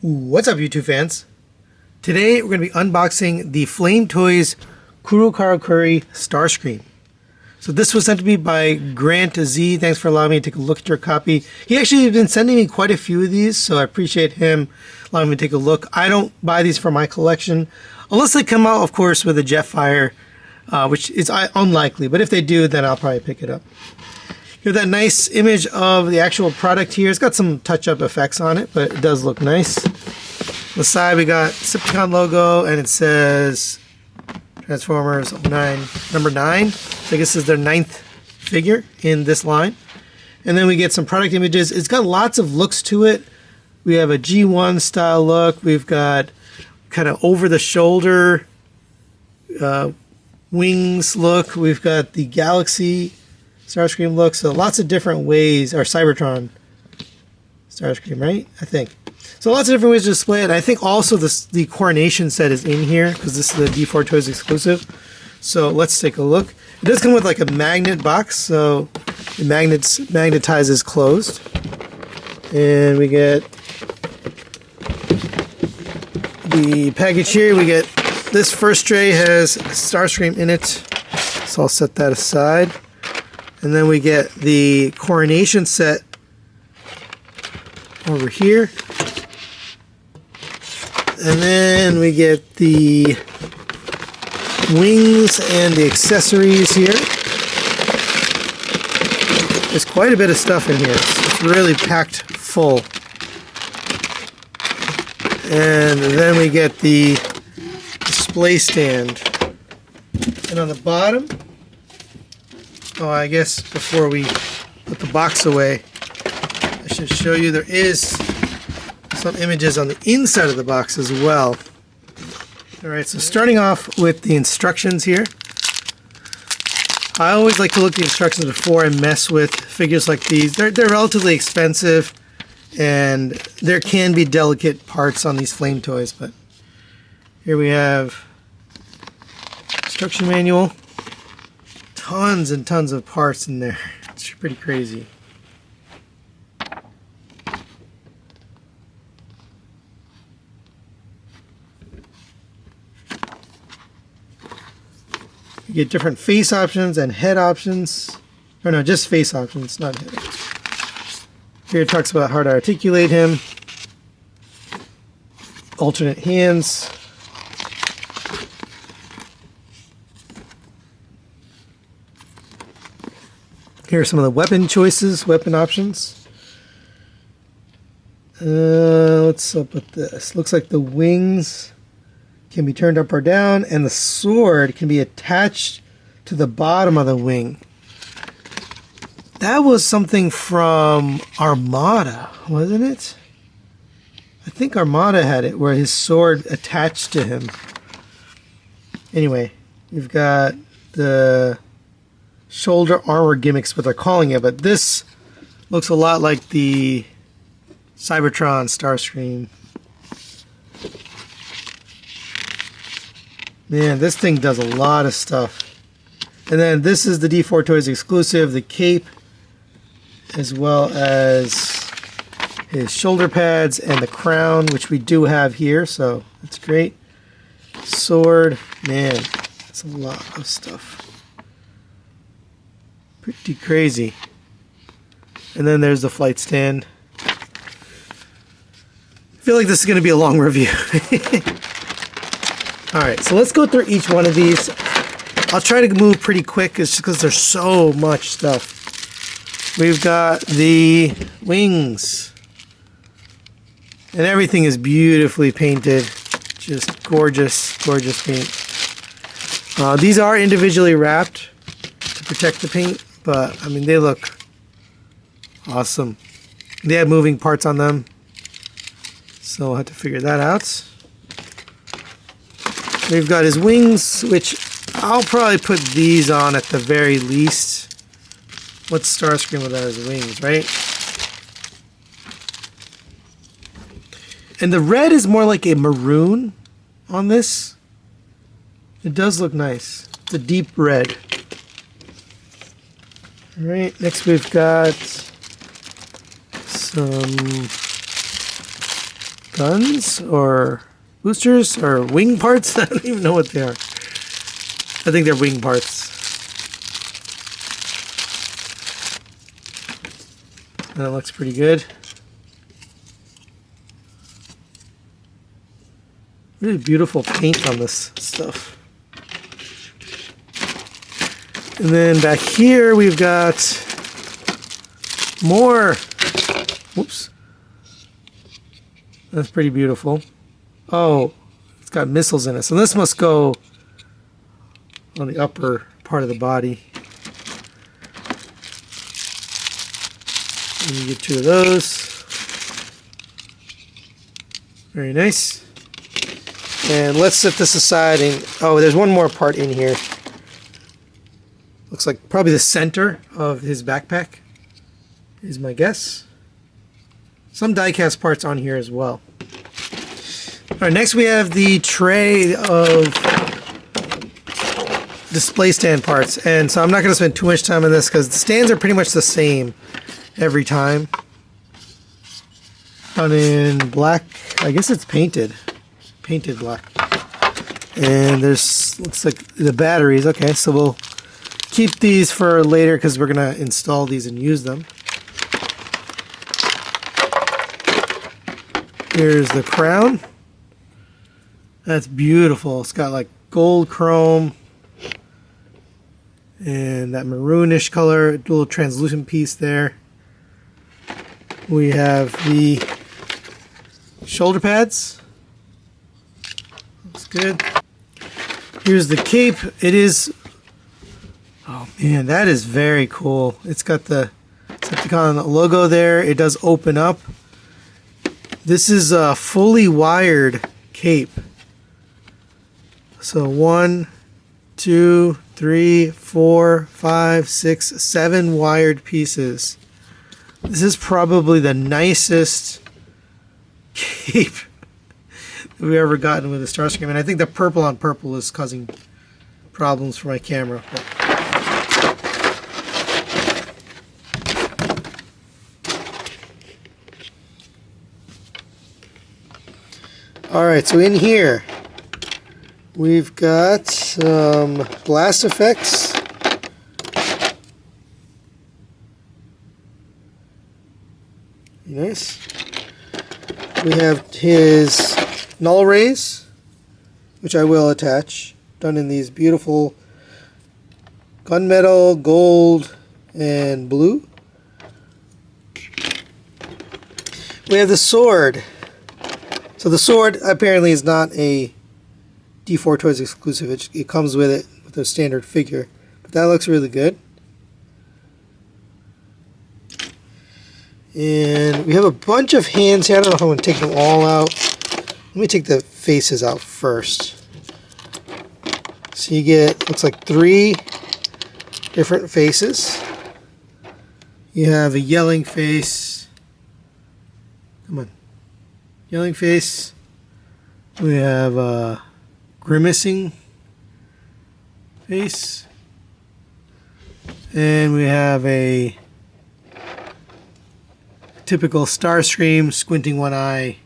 What's up, YouTube fans? Today we're going to be unboxing the Flame Toys Kuro Kuri Starscream. So this was sent to me by Grant Z. Thanks for allowing me to take a look at your copy. He actually has been sending me quite a few of these, so I appreciate him allowing me to take a look. I don't buy these for my collection, unless they come out, of course, with a Jetfire, which is unlikely. But if they do, then I'll probably pick it up. You have that nice image of the actual product here. It's got some touch-up effects on it, but it does look nice. On the side, we got Decepticon logo, and it says Transformers number 9. So I guess this is their 9th figure in this line. And then we get some product images. It's got lots of looks to it. We have a G1 style look. We've got kind of over-the-shoulder wings look. We've got the Galaxy Starscream look. So lots of different ways, or Cybertron Starscream, right? I think. So lots of different ways to display it. And I think also the Coronation set is in here because this is the D4 Toys exclusive. So let's take a look. It does come with like a magnet box, so it magnetizes closed. And we get the package here. We get this first tray has Starscream in it, so I'll set that aside. And then we get the Coronation set over here. And then we get the wings and the accessories here. There's quite a bit of stuff in here. It's really packed full. And then we get the display stand. And on the bottom, I guess before we put the box away, I should show you there is some images on the inside of the box as well. Alright, so starting off with the instructions here. I always like to look at the instructions before I mess with figures like these. They're relatively expensive, and there can be delicate parts on these Flame Toys, but here we have instruction manual. Tons and tons of parts in there. It's pretty crazy. You get different face options and head options. Or no, just face options, not head options. Here it talks about how to articulate him. Alternate hands. Here are some of the weapon choices, weapon options. What's up with this? Looks like the wings can be turned up or down, and the sword can be attached to the bottom of the wing. That was something from Armada, wasn't it? I think Armada had it, where his sword attached to him. Anyway, we've got the shoulder armor gimmicks, what they're calling it, but this looks a lot like the Cybertron Starscream. Man, this thing does a lot of stuff. And then this is the D4 Toys exclusive, the cape, as well as his shoulder pads and the crown, which we do have here, so that's great. Sword, man, that's a lot of stuff. Pretty crazy. And then there's the flight stand. I feel like this is going to be a long review. Alright, so let's go through each one of these. I'll try to move pretty quick, it's just because there's so much stuff. We've got the wings. And everything is beautifully painted. Just gorgeous, gorgeous paint. These are individually wrapped to protect the paint, but I mean, they look awesome. They have moving parts on them, so we'll have to figure that out. We've got his wings, which I'll probably put these on at the very least. What's Starscream without his wings, right? And the red is more like a maroon on this. It does look nice. It's a deep red. Alright, next we've got some guns or boosters or wing parts. I don't even know what they are. I think they're wing parts. That looks pretty good. Really beautiful paint on this stuff. And then back here we've got more. Whoops. That's pretty beautiful. Oh, it's got missiles in it. So this must go on the upper part of the body. And you get two of those. Very nice. And let's set this aside. And oh, there's one more part in here. Looks like probably the center of his backpack is my guess. Some die-cast parts on here as well. All right, next we have the tray of display stand parts. And so I'm not going to spend too much time on this because the stands are pretty much the same every time. Done in black. I guess it's painted black. And there's, looks like the batteries. Okay, so we'll keep these for later because we're going to install these and use them. Here's the crown. That's beautiful. It's got like gold chrome and that maroonish color, a little translucent piece there. We have the shoulder pads. Looks good. Here's the cape. It is, oh man, that is very cool. It's got the Decepticon logo there. It does open up. This is a fully wired cape. So 1, 2, 3, 4, 5, 6, 7 wired pieces. This is probably the nicest cape that we've ever gotten with a Starscream. And I think the purple on purple is causing problems for my camera. Alright, so in here we've got some blast effects. Nice. We have his null rays, which I will attach, done in these beautiful gunmetal, gold, and blue. We have the sword. So the sword apparently is not a D4 Toys exclusive. It comes with it with a standard figure. But that looks really good. And we have a bunch of hands here. I don't know if I'm going to take them all out. Let me take the faces out first. So you get, looks like 3 different faces. You have a yelling face. Come on. Yelling face. We have a grimacing face. And we have a typical Starscream squinting one eye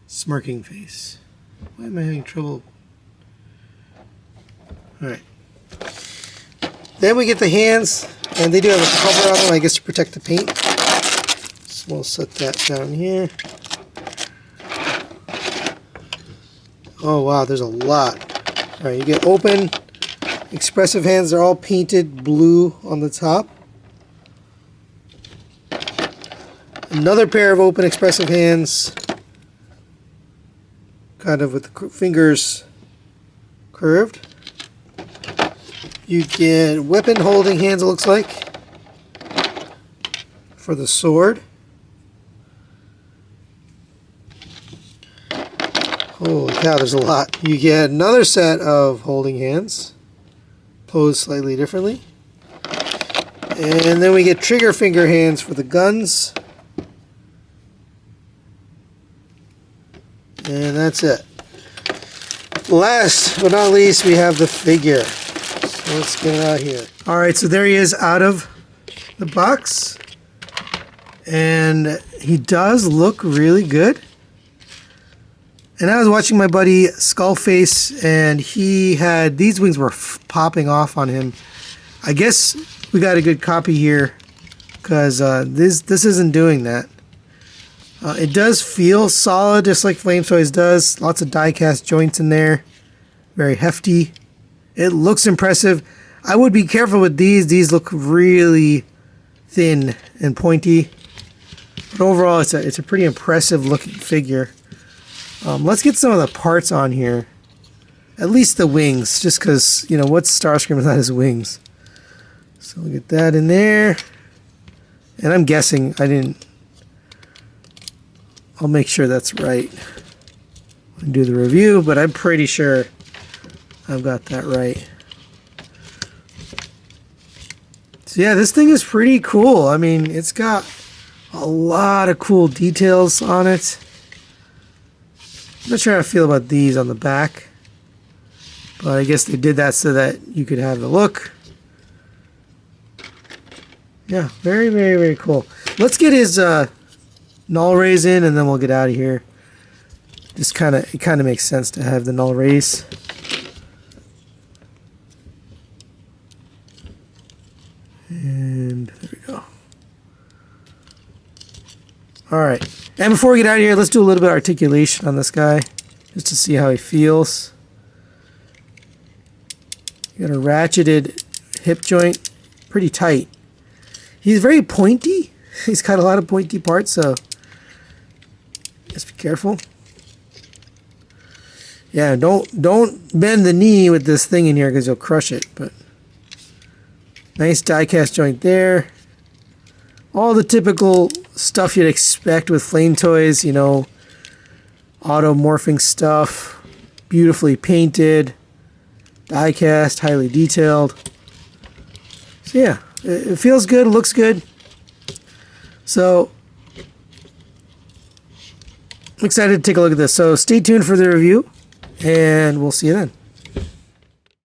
smirking face. Why am I having trouble? Alright. Then we get the hands, and they do have a cover on them, I guess, to protect the paint. So we'll set that down here. Oh wow, there's a lot. Alright, you get open, expressive hands. They're all painted blue on the top. Another pair of open expressive hands, kind of with the fingers curved. You get weapon holding hands, it looks like, for the sword. Holy cow, there's a lot. You get another set of holding hands, posed slightly differently. And then we get trigger finger hands for the guns. And that's it. Last but not least, we have the figure. So let's get it out here. Alright, so there he is out of the box. And he does look really good. And I was watching my buddy Skullface, and he had these wings were popping off on him. I guess we got a good copy here because this isn't doing that. It does feel solid, just like Flame Toys does. Lots of die-cast joints in there. Very hefty. It looks impressive. I would be careful with these. These look really thin and pointy. But overall, it's a pretty impressive looking figure. Let's get some of the parts on here. At least the wings, just because, you know, what's Starscream without his wings? So we'll get that in there. And I'm guessing I'll make sure that's right and do the review, but I'm pretty sure I've got that right. So yeah, this thing is pretty cool. I mean, it's got a lot of cool details on it. I'm not sure how I feel about these on the back, but I guess they did that so that you could have the look. Yeah, very, very, very cool. Let's get his null rays in, and then we'll get out of here. Just it kind of makes sense to have the null rays. And there we go. All right. And before we get out of here, let's do a little bit of articulation on this guy, just to see how he feels. You got a ratcheted hip joint, pretty tight. He's very pointy. He's got a lot of pointy parts, so just be careful. Yeah, don't bend the knee with this thing in here because you'll crush it. But nice die-cast joint there. All the typical stuff you'd expect with Flame Toys, you know, auto-morphing stuff, beautifully painted, die-cast, highly detailed. So yeah, it feels good, looks good. So I'm excited to take a look at this. So stay tuned for the review, and we'll see you then.